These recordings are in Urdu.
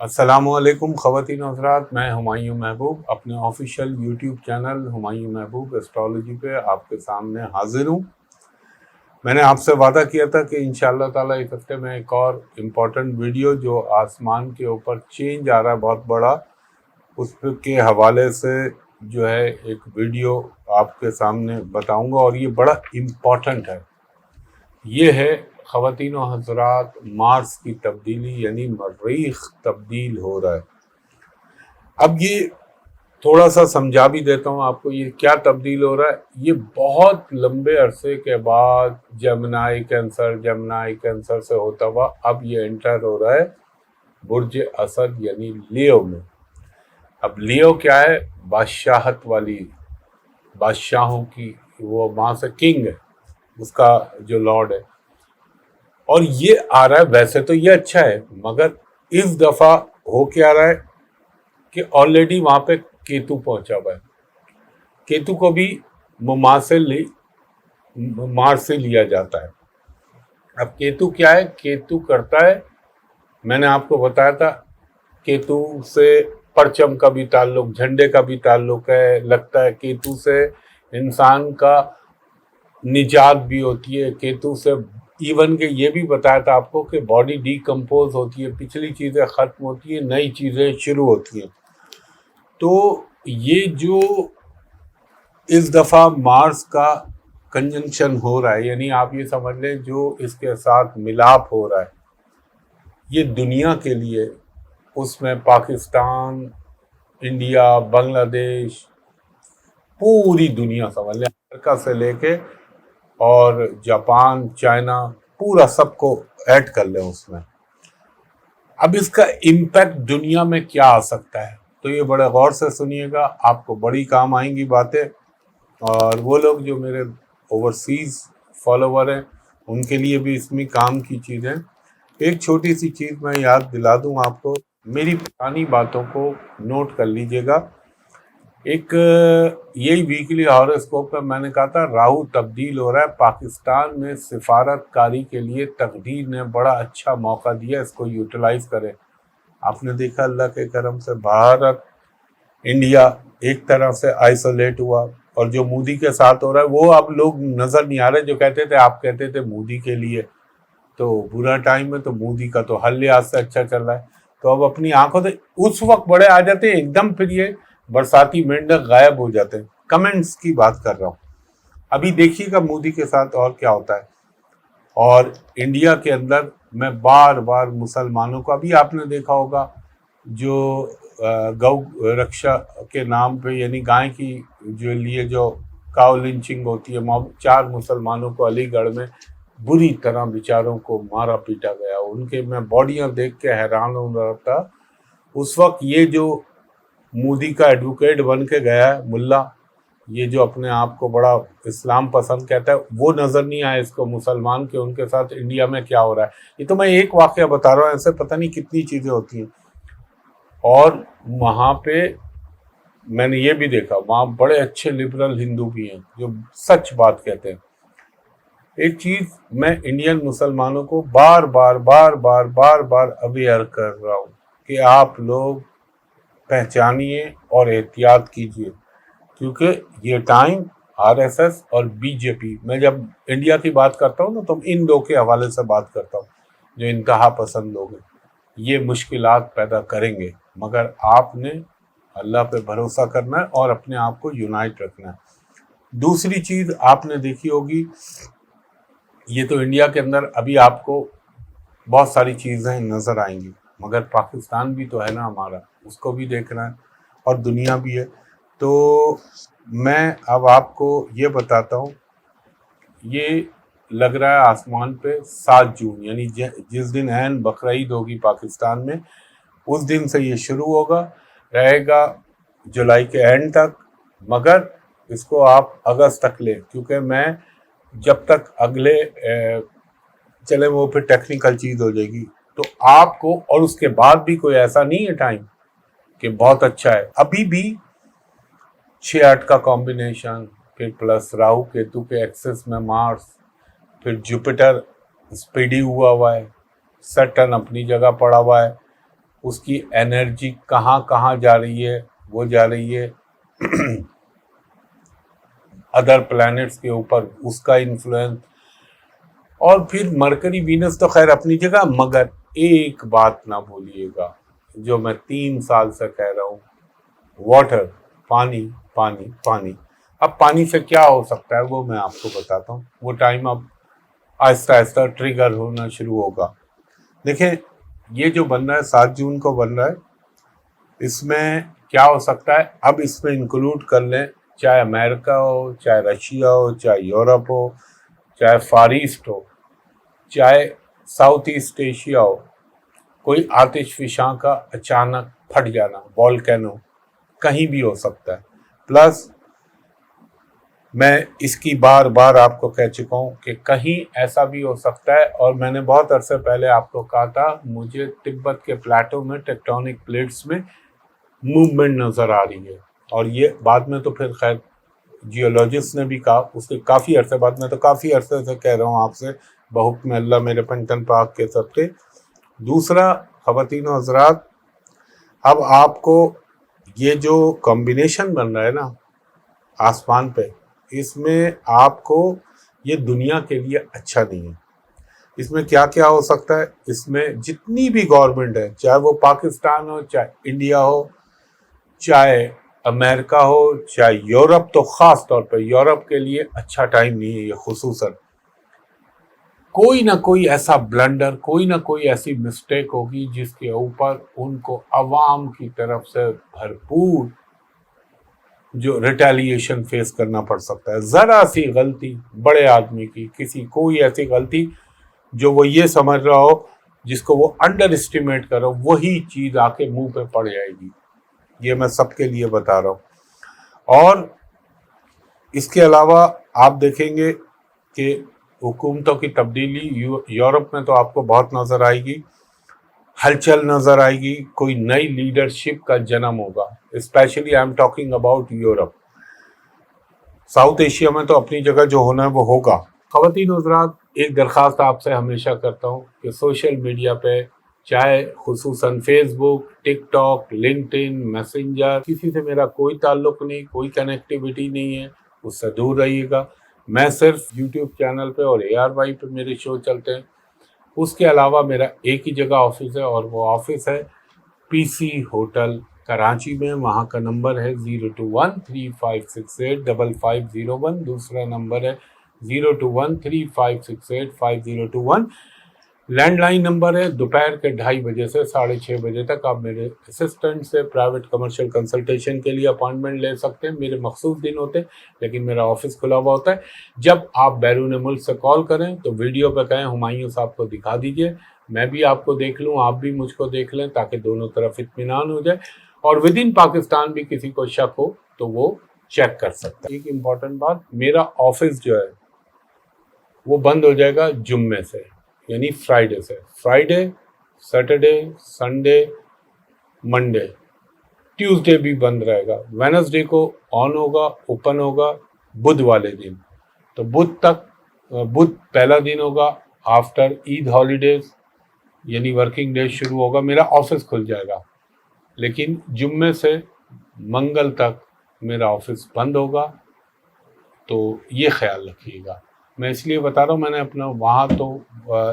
السلام علیکم خواتین و حضرات، میں ہمایوں محبوب اپنے آفیشیل یوٹیوب چینل ہمایوں محبوب ایسٹرالوجی پہ آپ کے سامنے حاضر ہوں۔ میں نے آپ سے وعدہ کیا تھا کہ انشاءاللہ تعالیٰ اس ہفتے میں ایک اور امپورٹنٹ ویڈیو جو آسمان کے اوپر چینج آ رہا ہے بہت بڑا، اس کے حوالے سے جو ہے ایک ویڈیو آپ کے سامنے بتاؤں گا، اور یہ بڑا امپورٹنٹ ہے۔ یہ ہے خواتین و حضرات مارس کی تبدیلی، یعنی مریخ تبدیل ہو رہا ہے۔ اب یہ تھوڑا سا سمجھا بھی دیتا ہوں آپ کو، یہ کیا تبدیل ہو رہا ہے۔ یہ بہت لمبے عرصے کے بعد جمنائی کینسر سے ہوتا ہوا اب یہ انٹر ہو رہا ہے برج اسد یعنی لیو میں۔ اب لیو کیا ہے؟ بادشاہت والی، بادشاہوں کی، وہ وہاں سے کنگ ہے، اس کا جو لارڈ ہے۔ اور یہ آ رہا ہے، ویسے تو یہ اچھا ہے، مگر اس دفعہ ہو کیا رہا ہے کہ آلریڈی وہاں پہ کیتو پہنچا ہوا ہے۔ کیتو کو بھی مارس سے لیا جاتا ہے۔ اب کیتو کیا ہے؟ کیتو کرتا ہے، میں نے آپ کو بتایا تھا، کیتو سے پرچم کا بھی تعلق، جھنڈے کا بھی تعلق ہے، لگتا ہے کیتو سے انسان کا نجات بھی ہوتی ہے، کیتو سے ایون کہ یہ بھی بتایا تھا آپ کو کہ باڈی ڈی کمپوز ہوتی ہے، پچھلی چیزیں ختم ہوتی ہیں، نئی چیزیں شروع ہوتی ہیں۔ تو یہ جو اس دفعہ مارس کا کنجنکشن ہو رہا ہے، یعنی آپ یہ سمجھ لیں جو اس کے ساتھ ملاپ ہو رہا ہے، یہ دنیا کے لیے، اس میں پاکستان، انڈیا، بنگلہ دیش، پوری دنیا سمجھ لیں، امریکہ سے لے کے اور جاپان، چائنا، پورا سب کو ایڈ کر لیں اس میں۔ اب اس کا امپیکٹ دنیا میں کیا آ سکتا ہے، تو یہ بڑے غور سے سنیے گا، آپ کو بڑی کام آئیں گی باتیں۔ اور وہ لوگ جو میرے اوورسیز فالوور ہیں، ان کے لیے بھی اس میں کام کی چیزیں۔ ایک چھوٹی سی چیز میں یاد دلا دوں آپ کو، میری پرانی باتوں کو نوٹ کر لیجئے گا۔ ایک یہی ویکلی ہاروسکوپ میں میں نے کہا تھا راہو تبدیل ہو رہا ہے، پاکستان میں سفارت کاری کے لیے تقدیر نے بڑا اچھا موقع دیا، اس کو یوٹیلائز کرے۔ آپ نے دیکھا اللہ کے کرم سے بھارت، انڈیا ایک طرح سے آئسولیٹ ہوا، اور جو مودی کے ساتھ ہو رہا ہے وہ اب لوگ نظر نہیں آ رہے، جو کہتے تھے، آپ کہتے تھے مودی کے لیے تو برا ٹائم ہے، تو مودی کا تو ہر لحاظ سے اچھا چل رہا ہے۔ تو اب اپنی آنکھوں سے اس وقت بڑے آ جاتے ہیں ایک دم، پھر یہ برساتی مینڈک غائب ہو جاتے ہیں۔ کمنٹس کی بات کر رہا ہوں، ابھی دیکھیے گا مودی کے ساتھ اور کیا ہوتا ہے۔ اور انڈیا کے اندر میں بار بار مسلمانوں کو، ابھی آپ نے دیکھا ہوگا جو گو رکشا کے نام پہ، یعنی گائے کی جو لیے جو کاؤ لنچنگ ہوتی ہے، 4 مسلمانوں کو علی گڑھ میں بری طرح بیچاروں کو مارا پیٹا گیا، ان کے میں باڈیاں دیکھ کے حیران ہو رہا تھا۔ اس وقت یہ جو مودی کا ایڈوکیٹ بن کے گیا ہے ملا، یہ جو اپنے آپ کو بڑا اسلام پسند کہتا ہے، وہ نظر نہیں آئے اس کو مسلمان کے، ان کے ساتھ انڈیا میں کیا ہو رہا ہے۔ یہ تو میں ایک واقعہ بتا رہا ہوں، ایسے پتہ نہیں کتنی چیزیں ہوتی ہیں۔ اور وہاں پہ میں نے یہ بھی دیکھا، وہاں بڑے اچھے لبرل ہندو بھی ہیں جو سچ بات کہتے ہیں۔ ایک چیز میں انڈین مسلمانوں کو بار بار اویئر کر رہا ہوں کہ آپ لوگ پہچانیے اور احتیاط کیجیے، کیونکہ یہ ٹائم آر ایس ایس اور بی جے پی، میں جب انڈیا کی بات کرتا ہوں نا تو ان دو کے حوالے سے بات کرتا ہوں، جو انتہا پسند لوگ ہیں، یہ مشکلات پیدا کریں گے، مگر آپ نے اللہ پہ بھروسہ کرنا ہے اور اپنے آپ کو یونائٹ رکھنا ہے۔ دوسری چیز آپ نے دیکھی ہوگی، یہ تو انڈیا کے اندر ابھی آپ کو بہت ساری چیزیں نظر آئیں گی، مگر پاکستان بھی تو ہے نا ہمارا، اس کو بھی دیکھنا ہے، اور دنیا بھی ہے۔ تو میں اب آپ کو یہ بتاتا ہوں، یہ لگ رہا ہے آسمان پہ 7 جون، یعنی جس دن عین بقرعید ہوگی پاکستان میں، اس دن سے یہ شروع ہوگا، رہے گا جولائی کے اینڈ تک، مگر اس کو آپ اگست تک لیں، کیونکہ میں جب تک اگلے چلے وہ پھر ٹیکنیکل چیز ہو جائے گی، تو آپ کو، اور اس کے بعد بھی کوئی ایسا نہیں ہے ٹائم کہ بہت اچھا ہے، ابھی بھی 6-8 کا کمبینیشن، پھر پلس راہو کیتو کے ایکسس میں مارس، پھر جوپیٹر اسپیڈی ہوا ہے، سیٹرن اپنی جگہ پڑا ہوا ہے، اس کی انرجی کہاں کہاں جا رہی ہے، وہ جا رہی ہے ادر پلانٹس کے اوپر، اس کا انفلوئنس. اور پھر مرکری وینس تو خیر اپنی جگہ، مگر ایک بات نہ بھولیے گا جو میں 3 سال سے کہہ رہا ہوں، واٹر، پانی پانی پانی. اب پانی سے کیا ہو سکتا ہے وہ میں آپ کو بتاتا ہوں. وہ ٹائم اب آہستہ آہستہ ٹریگر ہونا شروع ہوگا. دیکھیں یہ جو بن رہا ہے 7 جون کو بن رہا ہے، اس میں کیا ہو سکتا ہے، اب اس میں انکلوڈ کر لیں چاہے امریکہ ہو، چاہے رشیا ہو، چاہے یورپ ہو، چاہے فار ایسٹ ہو، چاہے ساؤتھ ایسٹ ایشیا ہو، کوئی آتش فشاں کا اچانک پھٹ جانا، والکینو کہیں بھی ہو سکتا ہے. پلس میں اس کی بار بار آپ کو کہہ چکا ہوں کہ کہیں ایسا بھی ہو سکتا ہے، اور میں نے بہت عرصے پہلے آپ کو کہا تھا مجھے تبت کے پلیٹو میں ٹیکٹونک پلیٹس میں موومنٹ نظر آ رہی ہے. اور یہ بعد میں تو پھر خیر جیولوجسٹ نے بھی کہا، اس کے کافی عرصے بعد، میں تو کافی عرصے سے کہہ رہا ہوں آپ سے بحکم اللہ میرے پنٹن پاک کے سب کے. دوسرا خواتین و حضرات، اب آپ کو یہ جو کمبینیشن بن رہا ہے نا آسمان پہ، اس میں آپ کو یہ دنیا کے لیے اچھا نہیں ہے. اس میں کیا کیا ہو سکتا ہے، اس میں جتنی بھی گورنمنٹ ہے، چاہے وہ پاکستان ہو، چاہے انڈیا ہو، چاہے امریکہ ہو، چاہے یورپ، تو خاص طور پہ یورپ کے لیے اچھا ٹائم نہیں ہے یہ. خصوصاً کوئی نہ کوئی ایسا بلنڈر، کوئی نہ کوئی ایسی مسٹیک ہوگی جس کے اوپر ان کو عوام کی طرف سے بھرپور جو ریٹیلیشن فیس کرنا پڑ سکتا ہے. ذرا سی غلطی بڑے آدمی کی، کسی کوئی ایسی غلطی جو وہ یہ سمجھ رہا ہو، جس کو وہ انڈر اسٹیمیٹ کرو، وہی چیز آ کے منہ پہ پڑ جائے گی. یہ میں سب کے لیے بتا رہا ہوں. اور اس کے علاوہ آپ دیکھیں گے کہ حکومتوں کی تبدیلی یورپ میں تو آپ کو بہت نظر آئے گی، ہلچل نظر آئے گی، کوئی نئی لیڈرشپ کا جنم ہوگا. Especially I am talking about Europe. South Asia میں تو اپنی جگہ جو ہونا ہے وہ ہوگا. خواتین حضرات، ایک درخواست آپ سے ہمیشہ کرتا ہوں کہ سوشل میڈیا پہ، چاہے خصوصاً فیس بک، ٹک ٹاک، لنکڈ ان، میسنجر، کسی سے میرا کوئی تعلق نہیں، کوئی کنیکٹیویٹی نہیں ہے، اس سے دور رہیے گا. میں صرف یوٹیوب چینل پہ اور ARY پہ میرے شو چلتے ہیں. اس کے علاوہ میرا ایک ہی جگہ آفس ہے، اور وہ آفس ہے PC ہوٹل کراچی میں. وہاں کا نمبر ہے 02135685501. دوسرا نمبر ہے 02135685021. لینڈ لائن نمبر ہے. دوپہر کے 2:30 بجے سے 6:30 بجے تک آپ میرے اسسٹنٹ سے پرائیویٹ کمرشل کنسلٹیشن کے لیے اپائنٹمنٹ لے سکتے ہیں. میرے مخصوص دن ہوتے ہیں لیکن میرا آفس کھلا ہوا ہوتا ہے. جب آپ بیرون ملک سے کال کریں تو ویڈیو پہ کہیں ہمایوں صاحب کو دکھا دیجئے، میں بھی آپ کو دیکھ لوں، آپ بھی مجھ کو دیکھ لیں، تاکہ دونوں طرف اطمینان ہو جائے. اور ود ان پاکستان بھی کسی کو شک ہو تو وہ چیک کر سکتا ہے. ایک امپورٹنٹ بات، میرا آفس جو ہے وہ بند ہو جائے گا جمعے سے، یعنی فرائیڈے سے. Friday, Saturday, Sunday, Monday, Tuesday بھی بند رہے گا. وینسڈے کو آن ہوگا، اوپن ہوگا بدھ والے دن. تو بدھ پہلا دن ہوگا آفٹر عید ہالیڈیز، یعنی ورکنگ ڈے شروع ہوگا، میرا آفس کھل جائے گا. لیکن جمعے سے منگل تک میرا آفس بند ہوگا. تو یہ خیال رکھیے گا. میں اس لیے بتا رہا ہوں، میں نے اپنا وہاں تو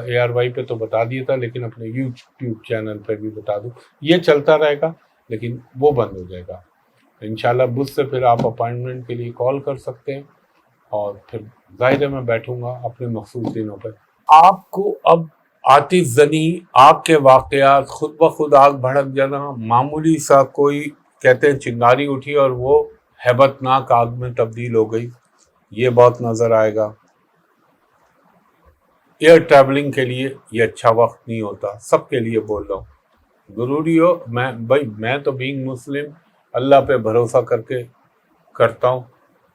ARY پہ تو بتا دیا تھا، لیکن اپنے یوٹیوب چینل پہ بھی بتا دوں. یہ چلتا رہے گا لیکن وہ بند ہو جائے گا. انشاءاللہ بدھ سے پھر آپ اپائنٹمنٹ کے لیے کال کر سکتے ہیں، اور پھر ظاہر ہے میں بیٹھوں گا اپنے مخصوص دنوں پہ. آپ کو اب آتش زنی، آگ کے واقعات، خود بخود آگ بھڑک جانا، معمولی سا کوئی کہتے ہیں چنگاری اٹھی اور وہ ہیبت ناک آگ میں تبدیل ہو گئی، یہ بہت نظر آئے گا. ایئر ٹریولنگ کے لیے یہ اچھا وقت نہیں ہوتا. سب کے لیے بول رہا ہوں، ضروری ہو، میں تو بینگ مسلم اللہ پہ بھروسہ کر کے کرتا ہوں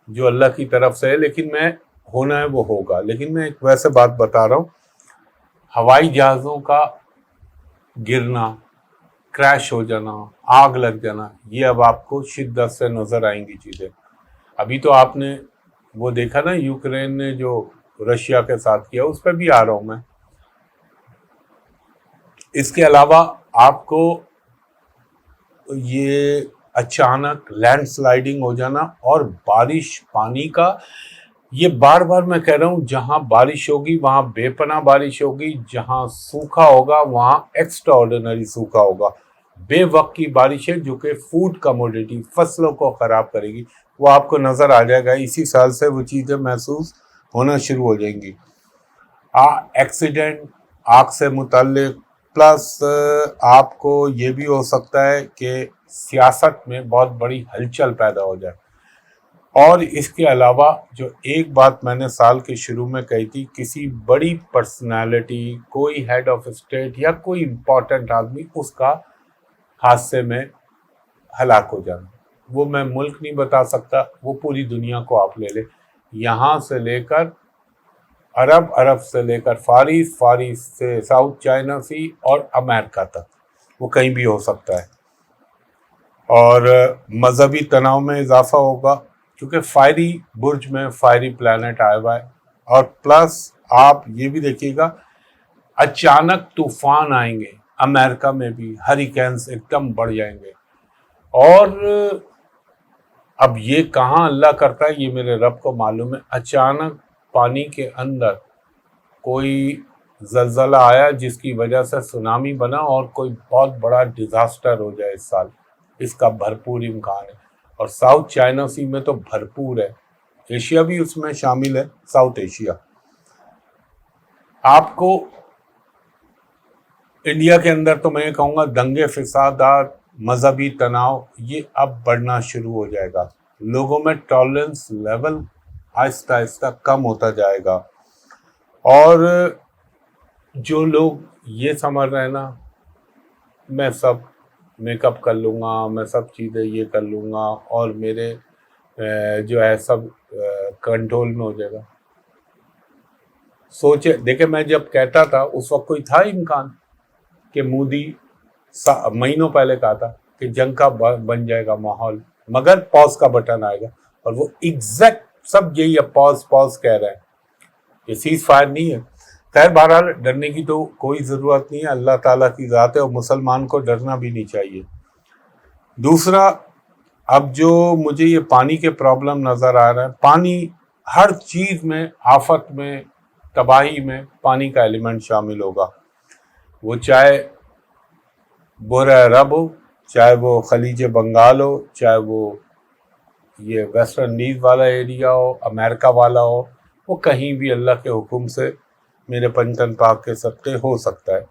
جو اللہ کی طرف سے ہے، لیکن میں ہونا ہے وہ ہوگا. لیکن میں ایک ویسے بات بتا رہا ہوں، ہوائی جہازوں کا گرنا، کریش ہو جانا، آگ لگ جانا، یہ اب آپ کو شدت سے نظر آئیں گی چیزیں. ابھی تو آپ نے وہ دیکھا نا یوکرین نے جو رشیا کے ساتھ کیا، اس پہ بھی آ رہا ہوں میں. اس کے علاوہ آپ کو یہ اچانک لینڈ سلائڈنگ ہو جانا اور بارش پانی کا، یہ بار بار میں کہہ رہا ہوں، جہاں بارش ہوگی وہاں بے پناہ بارش ہوگی، جہاں سوکھا ہوگا وہاں ایکسٹرا آرڈینری سوکھا ہوگا، بے وقت کی بارشیں جو کہ فوڈ کموڈیٹی فصلوں کو خراب کرے گی، وہ آپ کو نظر آ جائے گا۔ اسی سال سے وہ چیزیں محسوس ہونا شروع ہو جائیں گی۔ ایکسیڈنٹ آگ سے متعلق، پلس آپ کو یہ بھی ہو سکتا ہے کہ سیاست میں بہت بڑی ہلچل پیدا ہو جائے۔ اور اس کے علاوہ جو ایک بات میں نے سال کے شروع میں کہی تھی، کسی بڑی پرسنالٹی، کوئی ہیڈ آف اسٹیٹ یا کوئی امپورٹنٹ آدمی، اس کا حادثے میں ہلاک ہو جانا، وہ میں ملک نہیں بتا سکتا، وہ پوری دنیا کو آپ لے لیں، یہاں سے لے کر عرب سے لے کر فارس سے ساؤتھ چائنا سی اور امریکہ تک، وہ کہیں بھی ہو سکتا ہے۔ اور مذہبی تناؤ میں اضافہ ہوگا، کیونکہ فائری برج میں فائری پلانٹ آیا ہوا ہے۔ اور پلس آپ یہ بھی دیکھیے گا، اچانک طوفان آئیں گے، امریکہ میں بھی ہریکینز ایک دم بڑھ جائیں گے۔ اور اب یہ کہاں اللہ کرتا ہے، یہ میرے رب کو معلوم ہے، اچانک پانی کے اندر کوئی زلزلہ آیا جس کی وجہ سے سونامی بنا اور کوئی بہت بڑا ڈیزاسٹر ہو جائے اس سال، اس کا بھرپور امکان ہے۔ اور ساؤتھ چائنا سی میں تو بھرپور ہے، ایشیا بھی اس میں شامل ہے، ساؤتھ ایشیا۔ آپ کو انڈیا کے اندر تو میں یہ کہوں گا دنگے فسادات، مذہبی تناؤ، یہ اب بڑھنا شروع ہو جائے گا، لوگوں میں ٹالرنس لیول آہستہ آہستہ کم ہوتا جائے گا۔ اور جو لوگ یہ سمجھ رہے ہیں نا، میں سب میک اپ کر لوں گا، میں سب چیزیں یہ کر لوں گا اور میرے جو ہے سب کنٹرول میں ہو جائے گا، سوچے دیکھیں، میں جب کہتا تھا اس وقت کوئی تھا امکان کہ مودی مہینوں پہلے کہا تھا کہ جنگ کا بن جائے گا ماحول، مگر پاز کا بٹن آئے گا، اور وہ ایگزیکٹ سب یہی اب پاز کہہ رہے ہیں، یہ سیز فائر نہیں ہے۔ خیر بہرحال ڈرنے کی تو کوئی ضرورت نہیں ہے، اللہ تعالیٰ کی ذات ہے اور مسلمان کو ڈرنا بھی نہیں چاہیے۔ دوسرا، اب جو مجھے یہ پانی کے پرابلم نظر آ رہا ہے، پانی ہر چیز میں، آفت میں، تباہی میں پانی کا ایلیمنٹ شامل ہوگا، وہ چاہے بحر عرب ہو، چاہے وہ خلیج بنگال ہو، چاہے وہ یہ ویسٹرن انڈیز والا ایریا ہو، امریکہ والا ہو، وہ کہیں بھی اللہ کے حکم سے میرے پنجتن پاک کے صدقے ہو سکتا ہے۔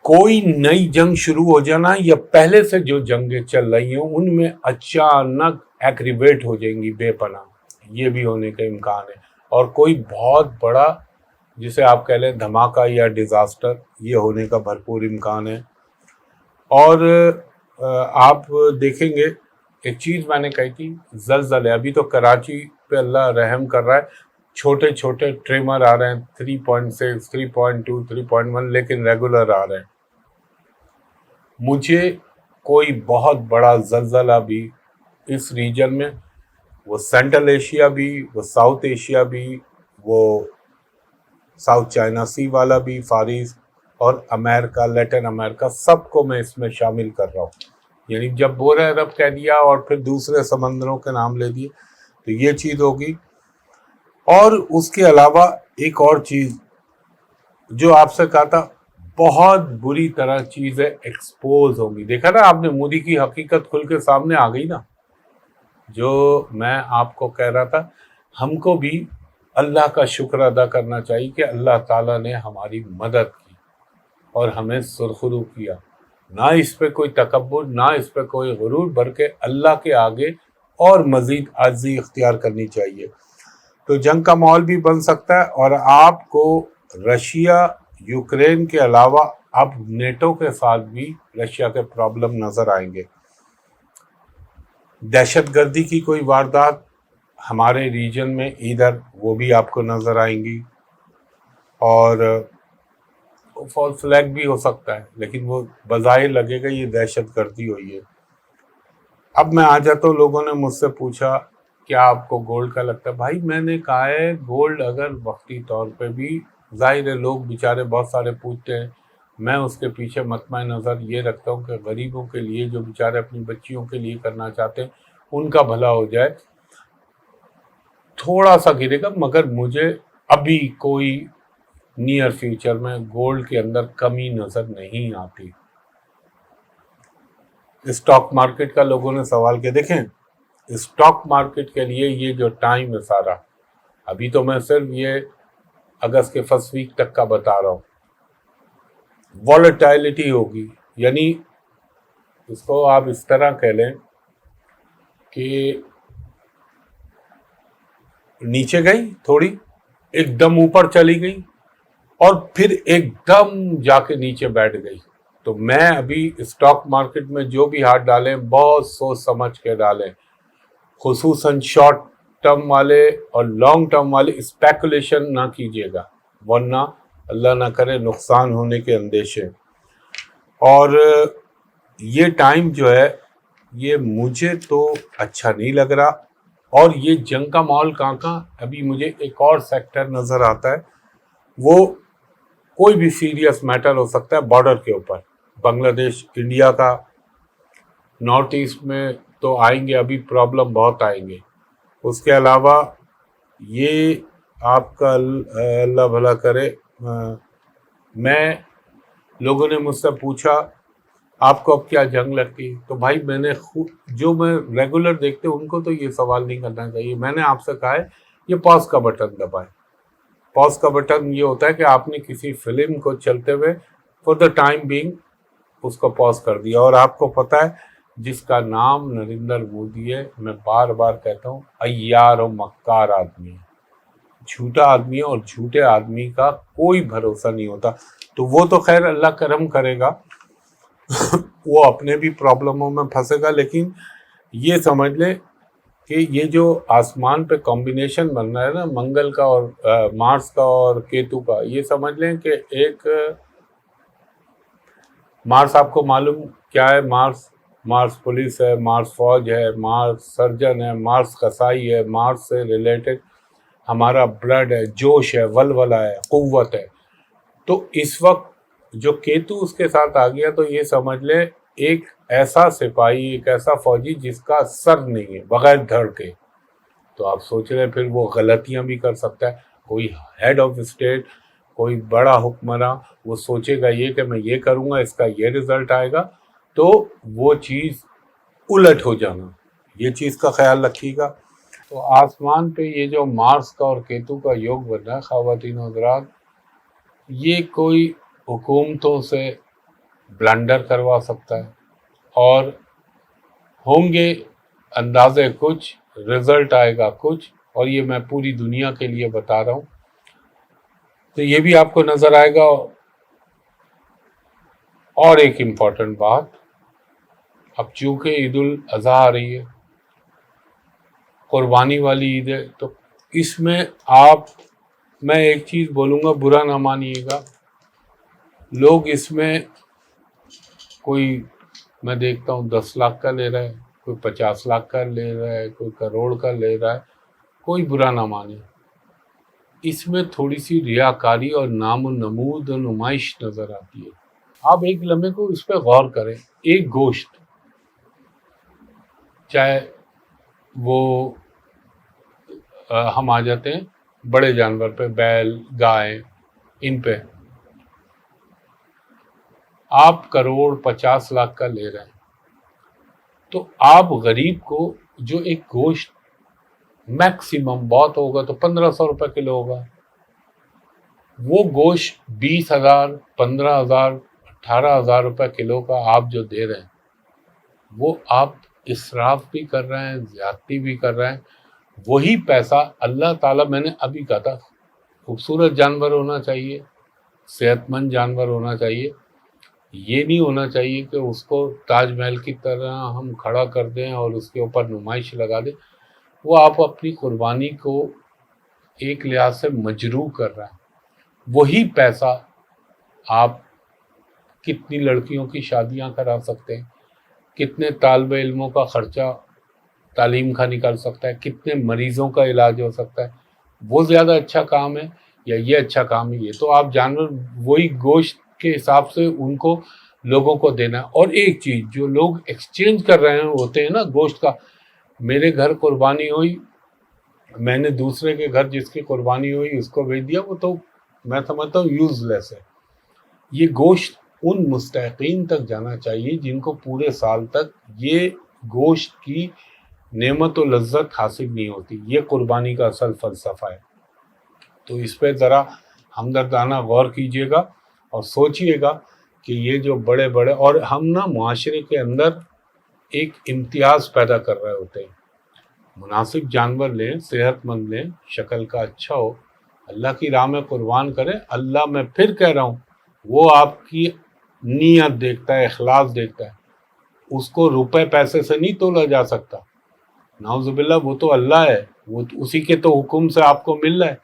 کوئی نئی جنگ شروع ہو جانا یا پہلے سے جو جنگیں چل رہی ہیں ان میں اچانک ایگریویٹ ہو جائیں گی بے پناہ، یہ بھی ہونے کا امکان ہے۔ اور کوئی بہت بڑا جسے آپ کہہ لیں دھماکہ یا ڈیزاسٹر، یہ ہونے کا بھرپور امکان ہے۔ اور آپ دیکھیں گے ایک چیز میں نے کہی تھی، زلزلے، ابھی تو کراچی پہ اللہ رحم کر رہا ہے، چھوٹے چھوٹے ٹریمر آ رہے ہیں، 3.6 3.2 3.1، لیکن ریگولر آ رہے ہیں۔ مجھے کوئی بہت بڑا زلزلہ بھی اس ریجن میں، وہ سینٹرل ایشیا بھی، وہ ساؤتھ ایشیا بھی، وہ ساؤتھ چائنا سی والا بھی، فارس اور امریکہ، لیٹن امریکہ، سب کو میں اس میں شامل کر رہا ہوں۔ یعنی جب بحر عرب کہہ دیا اور پھر دوسرے سمندروں کے نام لے دیے تو یہ چیز ہوگی۔ اور اس کے علاوہ ایک اور چیز جو آپ سے کہا تھا، بہت بری طرح چیزیں ایکسپوز ہوں گی۔ دیکھا نا آپ نے، مودی کی حقیقت کھل کے سامنے آ گئی نا، جو میں آپ کو کہہ رہا تھا۔ ہم کو بھی اللہ کا شکر ادا کرنا چاہیے کہ اللہ تعالیٰ نے ہماری مدد کی اور ہمیں سرخرو کیا، نہ اس پہ کوئی تکبر، نہ اس پہ کوئی غرور، بلکہ اللہ کے آگے اور مزید عاجزی اختیار کرنی چاہیے۔ تو جنگ کا ماحول بھی بن سکتا ہے، اور آپ کو رشیا یوکرین کے علاوہ اب نیٹو کے ساتھ بھی رشیا کے پرابلم نظر آئیں گے۔ دہشت گردی کی کوئی واردات ہمارے ریجن میں ادھر، وہ بھی آپ کو نظر آئیں گی، اور فال فلیگ بھی ہو سکتا ہے، لیکن وہ بظاہر لگے گا یہ دہشت گردی ہوئی ہے۔ اب میں آ جاتا ہوں، لوگوں نے مجھ سے پوچھا کیا آپ کو گولڈ کا لگتا ہے؟ بھائی میں نے کہا ہے گولڈ اگر وقتی طور پہ بھی، ظاہر ہے لوگ بیچارے بہت سارے پوچھتے ہیں میں اس کے پیچھے مطمع نظر یہ رکھتا ہوں کہ غریبوں کے لیے جو بیچارے اپنی بچیوں کے لیے کرنا چاہتے ہیں ان کا بھلا ہو جائے. تھوڑا سا گرے گا مگر مجھے ابھی کوئی نیئر فیوچر میں گولڈ کے اندر کمی نظر نہیں آتی. اسٹاک مارکیٹ کا لوگوں نے سوال کیا. دیکھیں اسٹاک مارکیٹ کے لیے یہ جو ٹائم ہے سارا، ابھی تو میں صرف یہ اگست کے فرسٹ ویک تک کا بتا رہا ہوں، والیٹائلٹی ہوگی. یعنی اس کو آپ اس طرح کہہ لیں کہ نیچے گئی تھوڑی، ایک دم اوپر چلی گئی اور پھر ایک دم جا کے نیچے بیٹھ گئی. تو میں ابھی اسٹاک مارکیٹ میں جو بھی ہاتھ ڈالیں بہت سوچ سمجھ کے ڈالیں، خصوصاً شارٹ ٹرم والے اور لانگ ٹرم والے اسپیکولیشن نہ کیجیے گا، ورنہ اللہ نہ کرے نقصان ہونے کے اندیشے. اور یہ ٹائم جو ہے یہ مجھے تو اچھا نہیں لگ رہا. اور یہ جنگ کا ماحول کہاں ابھی مجھے ایک اور سیکٹر نظر آتا ہے، وہ کوئی بھی سیریس میٹر ہو سکتا ہے بارڈر کے اوپر، بنگلہ دیش انڈیا کا، نارتھ ایسٹ میں تو آئیں گے، ابھی پرابلم بہت آئیں گے. اس کے علاوہ یہ آپ کا اللہ بھلا کرے، میں لوگوں نے مجھ سے پوچھا آپ کو اب کیا جنگ لگتی، تو بھائی میں نے جو میں ریگولر دیکھتے ان کو تو یہ سوال نہیں کرنا چاہیے. میں نے آپ سے کہا ہے یہ پاز کا بٹن دبائیں. پاز کا بٹن یہ ہوتا ہے کہ آپ نے کسی فلم کو چلتے ہوئے فور دا ٹائم بینگ اس کو پاز کر دیا. اور آپ کو پتہ ہے جس کا نام نریندر مودی ہے، میں بار بار کہتا ہوں عیار و مکار آدمی ہے، جھوٹا آدمی ہے، اور جھوٹے آدمی کا کوئی بھروسہ نہیں ہوتا. تو وہ تو خیر اللہ کرم کرے گا، وہ اپنے بھی پرابلموں میں پھنسے گا. لیکن یہ سمجھ لیں کہ یہ جو آسمان پہ کمبینیشن بن رہا ہے نا منگل کا اور مارس کا اور کیتو کا، یہ سمجھ لیں کہ ایک مارس آپ کو معلوم کیا ہے، مارس پولیس ہے، مارس فوج ہے، مارس سرجن ہے، مارس قصائی ہے، مارس سے ریلیٹڈ ہمارا بلڈ ہے، جوش ہے، ولولہ ہے، قوت ہے. تو اس وقت جو کیتو اس کے ساتھ آ گیا تو یہ سمجھ لے ایک ایسا سپاہی، ایک ایسا فوجی جس کا سر نہیں ہے بغیر دھڑ کے. تو آپ سوچ رہے پھر وہ غلطیاں بھی کر سکتا ہے. کوئی ہیڈ آف اسٹیٹ، کوئی بڑا حکمراں، وہ سوچے گا یہ کہ میں یہ کروں گا اس کا یہ رزلٹ آئے گا، تو وہ چیز الٹ ہو جانا، یہ چیز کا خیال رکھیے گا. تو آسمان پہ یہ جو مارس کا اور کیتو کا یوگ بن رہا ہے خواتین و حضرات، یہ کوئی حکومتوں سے بلنڈر کروا سکتا ہے، اور ہوں گے اندازے کچھ، رزلٹ آئے گا کچھ. اور یہ میں پوری دنیا کے لیے بتا رہا ہوں، تو یہ بھی آپ کو نظر آئے گا. اور ایک امپورٹنٹ بات، اب چونکہ عید الاضحیٰ آ رہی ہے، قربانی والی عید ہے، تو اس میں میں ایک چیز بولوں گا، برا نہ مانیے گا. لوگ اس میں کوئی میں دیکھتا ہوں 10 لاکھ کا لے رہا ہے، کوئی 50 لاکھ کا لے رہا ہے، کوئی کروڑ کا لے رہا ہے. کوئی برا نہ مانے، اس میں تھوڑی سی ریاکاری اور نام و نمود و نمائش نظر آتی ہے. آپ ایک لمحے کو اس پہ غور کریں. ایک گوشت، چاہے وہ ہم آ جاتے ہیں بڑے جانور پہ، بیل، گائے، ان پہ آپ کروڑ 50 لاکھ کا لے رہے ہیں، تو آپ غریب کو جو ایک گوشت میکسیمم بہت ہوگا تو 1500 روپے کلو ہوگا، وہ گوشت 20,000، 15,000، 18,000 روپے کلو کا آپ جو دے رہے ہیں، وہ آپ اسراف بھی کر رہے ہیں، زیادتی بھی کر رہے ہیں. وہی پیسہ اللہ تعالیٰ، میں نے ابھی کہا تھا، خوبصورت جانور ہونا چاہیے، صحت مند جانور ہونا چاہیے. یہ نہیں ہونا چاہیے کہ اس کو تاج محل کی طرح ہم کھڑا کر دیں اور اس کے اوپر نمائش لگا دیں. وہ آپ اپنی قربانی کو ایک لحاظ سے مجروح کر رہے ہیں. وہی پیسہ آپ کتنی لڑکیوں کی شادیاں کرا سکتے ہیں، کتنے طالب علموں کا خرچہ تعلیم کا نکل سکتا ہے، کتنے مریضوں کا علاج ہو سکتا ہے. وہ زیادہ اچھا کام ہے یا یہ اچھا کام ہے؟ یہ تو آپ جانور وہی گوشت کے حساب سے ان کو لوگوں کو دینا ہے۔ اور ایک چیز، جو لوگ ایکسچینج کر رہے ہوتے ہیں نا گوشت کا، میرے گھر قربانی ہوئی، میں نے دوسرے کے گھر جس کی قربانی ہوئی اس کو بھیج دیا، وہ تو میں سمجھتا ہوں یوز لیس ہے۔ یہ گوشت ان مستحقین تک جانا چاہیے جن کو پورے سال تک یہ گوشت کی نعمت و لذت حاصل نہیں ہوتی۔ یہ قربانی کا اصل فلسفہ ہے۔ تو اس پہ ذرا ہمدردانہ غور کیجیے گا اور سوچئے گا کہ یہ جو بڑے بڑے، اور ہم نا معاشرے کے اندر ایک امتیاز پیدا کر رہے ہوتے ہیں۔ مناسب جانور لیں، صحت مند لیں، شکل کا اچھا ہو، اللہ کی راہ میں قربان کریں۔ اللہ، میں پھر کہہ رہا ہوں، وہ آپ کی نیت دیکھتا ہے، اخلاص دیکھتا ہے۔ اس کو روپے پیسے سے نہیں تولا جا سکتا۔ نعوذ باللہ، وہ تو اللہ ہے، وہ اسی کے تو حکم سے آپ کو مل رہا ہے،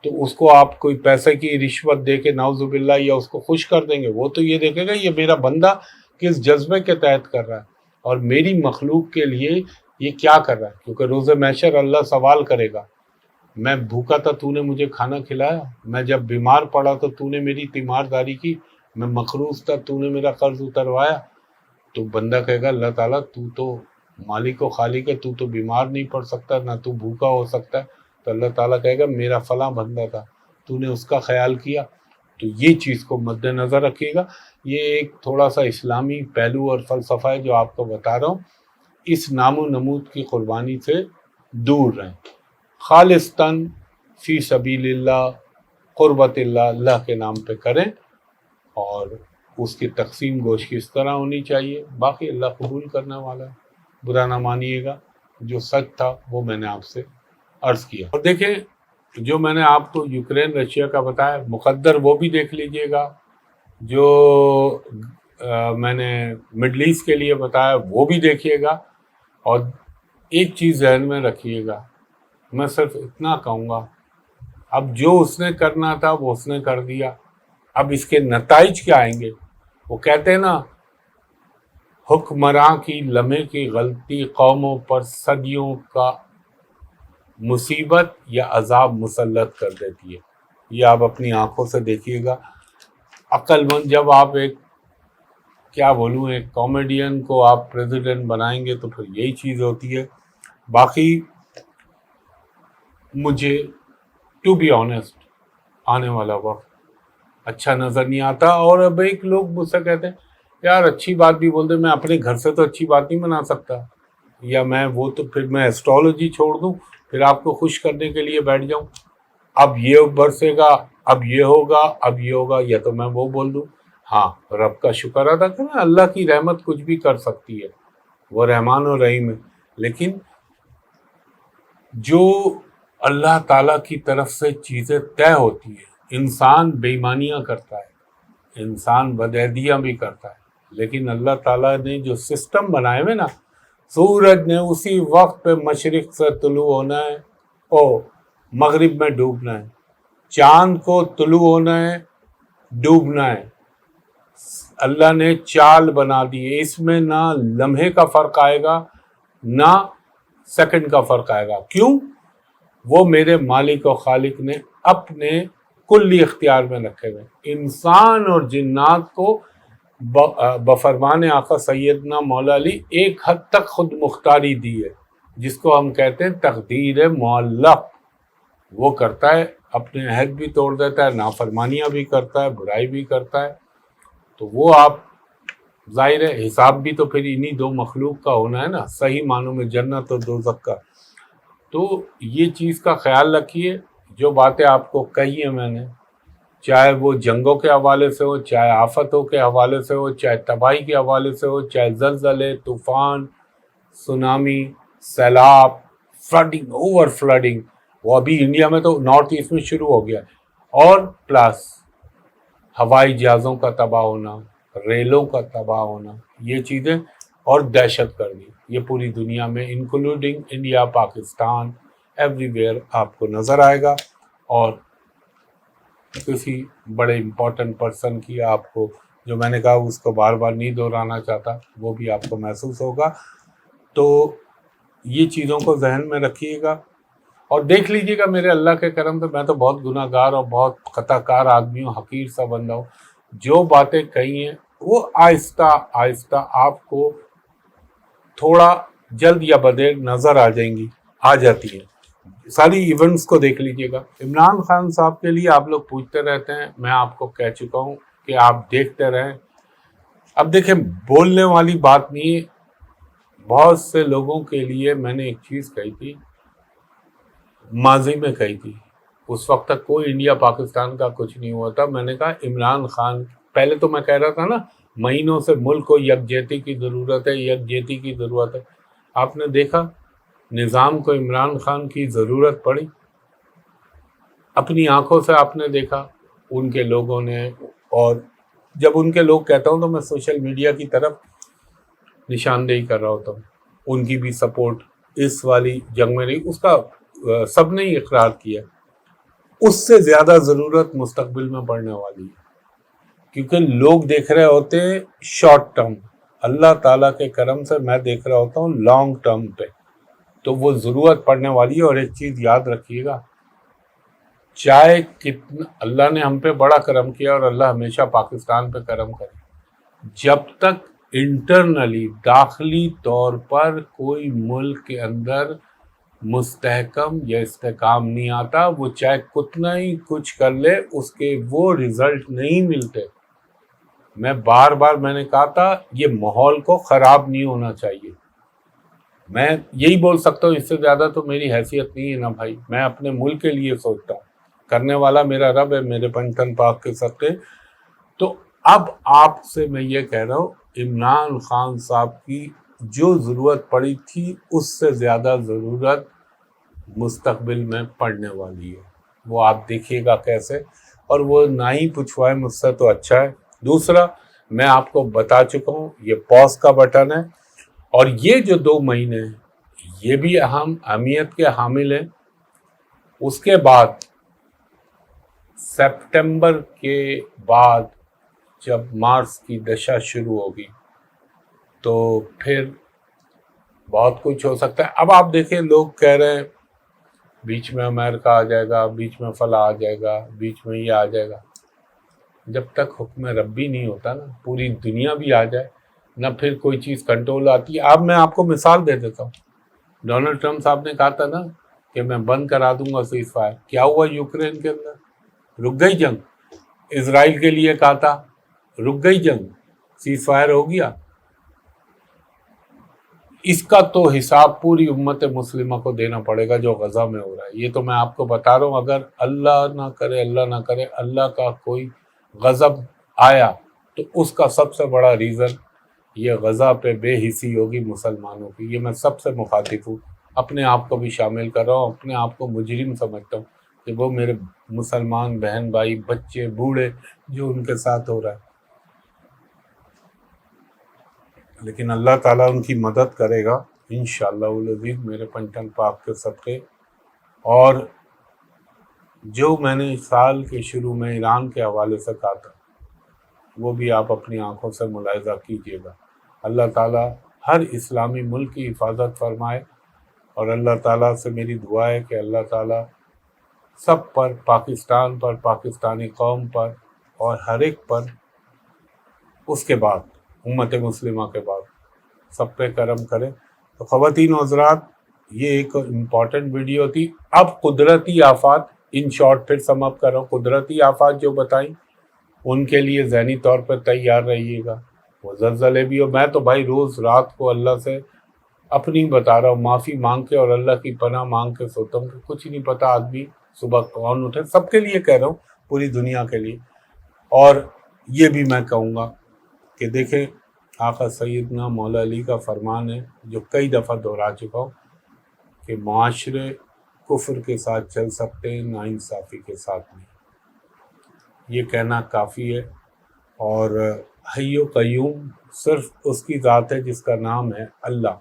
تو اس کو آپ کوئی پیسے کی رشوت دے کے نعوذ باللہ یا اس کو خوش کر دیں گے؟ وہ تو یہ دیکھے گا یہ میرا بندہ کس جذبے کے تحت کر رہا ہے اور میری مخلوق کے لیے یہ کیا کر رہا ہے، کیونکہ روز محشر اللہ سوال کرے گا۔ میں بھوکا تھا، تو نے مجھے کھانا کھلایا، میں جب بیمار پڑا تو تو نے میری تیمارداری کی، میں مقروض تھا، تو نے میرا قرض اتروایا۔ تو بندہ کہے گا اللہ تعالیٰ تو تو مالک و خالق ہے، تو تو بیمار نہیں پڑ سکتا، نہ تو بھوکا ہو سکتا ہے۔ تو اللہ تعالیٰ کہے گا میرا فلاں بندہ تھا، تو نے اس کا خیال کیا۔ تو یہ چیز کو مد نظر رکھیے گا۔ یہ ایک تھوڑا سا اسلامی پہلو اور فلسفہ ہے جو آپ کو بتا رہا ہوں۔ اس نام و نمود کی قربانی سے دور رہیں، خالصتاً فی سبیل اللہ، قربت اللہ، اللہ کے نام پہ کریں، اور اس کی تقسیم گوشت کی اس طرح ہونی چاہیے۔ باقی اللہ قبول کرنے والا ہے، برا نہ مانیے گا۔ جو سچ تھا وہ میں نے آپ سے عرض کیا۔ اور دیکھیں، جو میں نے آپ کو یوکرین رشیا کا بتایا مقدر، وہ بھی دیکھ لیجئے گا۔ جو میں نے مڈل ایسٹ کے لیے بتایا وہ بھی دیکھیے گا۔ اور ایک چیز ذہن میں رکھیے گا، میں صرف اتنا کہوں گا، اب جو اس نے کرنا تھا وہ اس نے کر دیا، اب اس کے نتائج کیا آئیں گے؟ وہ کہتے ہیں نا، حکمراں کی لمحے کی غلطی قوموں پر صدیوں کا مصیبت یا عذاب مسلط کر دیتی ہے۔ یہ آپ اپنی آنکھوں سے دیکھیے گا۔ عقل مند، جب آپ ایک کیا بولوں، ایک کامیڈین کو آپ پریزیڈنٹ بنائیں گے تو پھر یہی چیز ہوتی ہے۔ باقی مجھے ٹو بی آنیسٹ آنے والا وقت اچھا نظر نہیں آتا۔ اور اب ایک لوگ مجھ سے کہتے ہیں یار اچھی بات بھی بولتے، میں اپنے گھر سے تو اچھی بات نہیں بنا سکتا، یا میں وہ تو پھر میں ایسٹرالوجی چھوڑ دوں، پھر آپ کو خوش کرنے کے لیے بیٹھ جاؤں، اب یہ برسے گا، اب یہ ہوگا، اب یہ ہوگا، یا تو میں وہ بول دوں۔ ہاں، رب کا شکر ادا کرنا، اللہ کی رحمت کچھ بھی کر سکتی ہے، وہ رحمان و رحیم ہے۔ لیکن جو اللہ تعالیٰ کی طرف سے چیزیں طے ہوتی ہیں، انسان بے ایمانیاں کرتا ہے، انسان بدعہدیاں بھی کرتا ہے، لیکن اللہ تعالیٰ نے جو سسٹم بنائے ہوئے نا، سورج نے اسی وقت پہ مشرق سے طلوع ہونا ہے، مغرب میں ڈوبنا ہے، چاند کو طلوع ہونا ہے، ڈوبنا ہے۔ اللہ نے چال بنا دی، اس میں نہ لمحے کا فرق آئے گا نہ سیکنڈ کا فرق آئے گا۔ کیوں؟ وہ میرے مالک و خالق نے اپنے کلی اختیار میں رکھے ہوئے۔ انسان اور جنات کو بفرمان آقا سیدنا مولا علی ایک حد تک خود مختاری دی ہے، جس کو ہم کہتے ہیں تقدیر معلق۔ وہ کرتا ہے، اپنے عہد بھی توڑ دیتا ہے، نافرمانیاں بھی کرتا ہے، برائی بھی کرتا ہے۔ تو وہ آپ ظاہر ہے حساب بھی تو پھر انہی دو مخلوق کا ہونا ہے نا، صحیح معنوں میں جنت اور دوزخ کا۔ تو یہ چیز کا خیال رکھیے، جو باتیں آپ کو کہی ہیں میں نے، چاہے وہ جنگوں کے حوالے سے ہو، چاہے آفتوں کے حوالے سے ہو، چاہے تباہی کے حوالے سے ہو، چاہے زلزلے، طوفان، سونامی، سیلاب، فلڈنگ، اوور فلڈنگ، وہ ابھی انڈیا میں تو نارتھ ایسٹ میں شروع ہو گیا، اور پلس ہوائی جہازوں کا تباہ ہونا، ریلوں کا تباہ ہونا، یہ چیزیں، اور دہشت گردی، یہ پوری دنیا میں including India, Pakistan, every where آپ کو نظر آئے گا۔ اور کسی بڑے امپورٹنٹ پرسن کی آپ کو، جو میں نے کہا اس کو بار بار نہیں دہرانا چاہتا، وہ بھی آپ کو محسوس ہوگا۔ تو یہ چیزوں کو ذہن میں رکھیے گا اور دیکھ لیجیے گا، میرے اللہ کے کرم سے میں تو بہت گناہ گار اور بہت خطا کار آدمی ہوں، حقیر سا بندہ ہوں، جو باتیں کہی ہیں وہ آہستہ آہستہ آپ کو تھوڑا جلد یا بدیر نظر آ جاتی ہیں. ساری ایونٹس کو دیکھ لیجئے گا. عمران خان صاحب کے لیے آپ لوگ پوچھتے رہتے ہیں، میں آپ کو کہہ چکا ہوں کہ آپ دیکھتے رہیں. اب دیکھیں، بولنے والی بات نہیں. بہت سے لوگوں کے لیے میں نے ایک چیز کہی تھی، ماضی میں کہی تھی، اس وقت تک کوئی انڈیا پاکستان کا کچھ نہیں ہوا تھا. میں نے کہا عمران خان، پہلے تو میں کہہ رہا تھا نا مہینوں سے ملک کو یکجہتی کی ضرورت ہے، یکجہتی کی ضرورت ہے. آپ نے دیکھا نظام کو عمران خان کی ضرورت پڑی. اپنی آنکھوں سے آپ نے دیکھا ان کے لوگوں نے. اور جب ان کے لوگ کہتا ہوں تو میں سوشل میڈیا کی طرف نشاندہی کر رہا ہوتا ہوں. ان کی بھی سپورٹ اس والی جنگ میں نہیں، اس کا سب نے ہی اقرار کیا. اس سے زیادہ ضرورت مستقبل میں پڑنے والی ہے، کیونکہ لوگ دیکھ رہے ہوتے ہیں شارٹ ٹرم. اللہ تعالیٰ کے کرم سے میں دیکھ رہا ہوتا ہوں لانگ ٹرم پہ. تو وہ ضرورت پڑنے والی ہے. اور ایک چیز یاد رکھیے گا، چاہے کتنا اللہ نے ہم پہ بڑا کرم کیا، اور اللہ ہمیشہ پاکستان پہ کرم کرے، جب تک انٹرنلی داخلی طور پر کوئی ملک کے اندر مستحکم یا استحکام نہیں آتا، وہ چاہے کتنا ہی کچھ کر لے، اس کے وہ رزلٹ نہیں ملتے. میں میں نے کہا تھا یہ ماحول کو خراب نہیں ہونا چاہیے. میں یہی بول سکتا ہوں، اس سے زیادہ تو میری حیثیت نہیں ہے نا بھائی. میں اپنے ملک کے لیے سوچتا ہوں، کرنے والا میرا رب ہے میرے پنجتن پاک کے صدقے. تو اب آپ سے میں یہ کہہ رہا ہوں، عمران خان صاحب کی جو ضرورت پڑی تھی اس سے زیادہ ضرورت مستقبل میں پڑنے والی ہے. وہ آپ دیکھیے گا کیسے. اور وہ نہ ہی پوچھوائے مجھ سے تو اچھا ہے. دوسرا، میں آپ کو بتا چکا ہوں یہ پاز کا بٹن ہے، اور یہ جو 2 مہینے ہیں یہ بھی اہم اہمیت کے حامل ہیں. اس کے بعد سپٹمبر کے بعد جب مارس کی دشا شروع ہوگی تو پھر بہت کچھ ہو سکتا ہے. اب آپ دیکھیں، لوگ کہہ رہے ہیں بیچ میں امریکہ آ جائے گا، بیچ میں فلاں آ جائے گا، بیچ میں یہ آ جائے گا. جب تک حکم ربی نہیں ہوتا نا، پوری دنیا بھی آ جائے نہ پھر کوئی چیز کنٹرول آتی ہے. اب میں آپ کو مثال دے دیتا ہوں. ڈونلڈ ٹرمپ صاحب نے کہا تھا نا کہ میں بند کرا دوں گا سیز فائر. کیا ہوا یوکرین کے اندر؟ رک گئی جنگ. اسرائیل کے لیے کہا تھا، رک گئی جنگ، سیز فائر ہو گیا. اس کا تو حساب پوری امت مسلمہ کو دینا پڑے گا جو غزہ میں ہو رہا ہے. یہ تو میں آپ کو بتا رہا ہوں. اگر اللہ نہ کرے اللہ کا کوئی غضب آیا تو اس کا سب سے بڑا ریزن یہ غزہ پہ بے حسی ہوگی مسلمانوں کی. یہ میں سب سے مخاطب ہوں، اپنے آپ کو بھی شامل کر رہا ہوں. اپنے آپ کو مجرم سمجھتا ہوں کہ وہ میرے مسلمان بہن بھائی، بچے، بوڑھے، جو ان کے ساتھ ہو رہا ہے. لیکن اللہ تعالیٰ ان کی مدد کرے گا انشاءاللہ العزیز میرے پنجتن پاک کے صدقے. اور جو میں نے سال کے شروع میں ایران کے حوالے سے کہا تھا وہ بھی آپ اپنی آنکھوں سے ملاحظہ کیجیے گا. اللہ تعالیٰ ہر اسلامی ملک کی حفاظت فرمائے. اور اللہ تعالیٰ سے میری دعا ہے کہ اللہ تعالیٰ سب پر، پاکستان پر، پاکستانی قوم پر، اور ہر ایک پر، اس کے بعد امت مسلمہ کے بعد سب پہ کرم کرے. تو خواتین و حضرات، یہ ایک امپورٹنٹ ویڈیو تھی. اب قدرتی آفات ان شارٹ پھر سم اپ کر رہا ہوں. قدرتی آفات جو بتائیں ان کے لیے ذہنی طور پر تیار رہیے گا. وہ زلزلے بھی ہو، میں تو بھائی روز رات کو اللہ سے اپنی بتا رہا ہوں، معافی مانگ کے اور اللہ کی پناہ مانگ کے سوتا ہوں کہ کچھ نہیں پتا آدمی صبح کون اٹھے. سب کے لیے کہہ رہا ہوں، پوری دنیا کے لیے. اور یہ بھی میں کہوں گا کہ دیکھیں، آقا سیدنا مولا علی کا فرمان ہے جو کئی دفعہ دہرا چکا ہوں کہ معاشرے کفر کے ساتھ چل سکتے ہیں، ناانصافی کے ساتھ نہیں. یہ کہنا کافی ہے. اور حی و قیوم صرف اس کی ذات ہے جس کا نام ہے اللہ.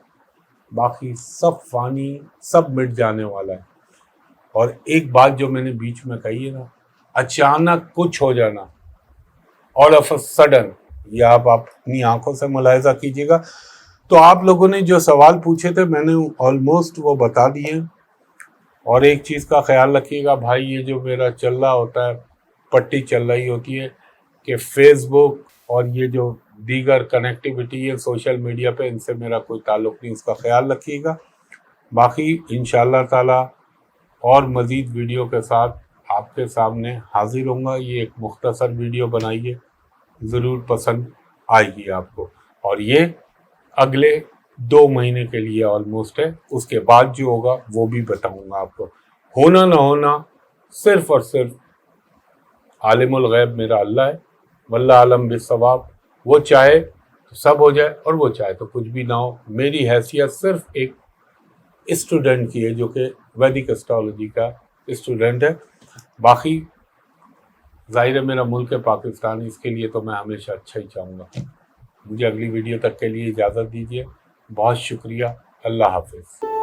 باقی سب فانی، سب مٹ جانے والا ہے. اور ایک بات جو میں نے بیچ میں کہی ہے نا، اچانک کچھ ہو جانا، آل آف اے سڈن، یہ آپ اپنی آنکھوں سے ملاحظہ کیجیے گا. تو آپ لوگوں نے جو سوال پوچھے تھے میں نے آلموسٹ وہ بتا دیے. اور ایک چیز کا خیال رکھیے گا بھائی، یہ جو میرا چل رہا ہوتا ہے، پٹی چل رہی ہوتی ہے، کہ فیس بک اور یہ جو دیگر کنیکٹیوٹی ہے سوشل میڈیا پہ، ان سے میرا کوئی تعلق نہیں، اس کا خیال رکھیے گا۔ باقی انشاءاللہ تعالی اور مزید ویڈیو کے ساتھ آپ کے سامنے حاضر ہوں گا۔ یہ ایک مختصر ویڈیو بنائیے، ضرور پسند آئے گی آپ کو، اور یہ اگلے 2 مہینے کے لیے آلموسٹ ہے، اس کے بعد جو ہوگا وہ بھی بتاؤں گا آپ کو۔ ہونا نہ ہونا صرف اور صرف عالم الغیب میرا اللہ ہے، واللہ عالم بالصواب۔ وہ چاہے تو سب ہو جائے اور وہ چاہے تو کچھ بھی نہ ہو۔ میری حیثیت صرف ایک اسٹوڈنٹ کی ہے جو کہ ویدک اسٹرالوجی کا اسٹوڈنٹ ہے۔ باقی ظاہر ہے میرا ملک ہے پاکستان، اس کے لیے تو میں ہمیشہ اچھا ہی چاہوں گا۔ مجھے اگلی ویڈیو تک کے لیے اجازت دیجیے، بہت شکریہ، اللہ حافظ۔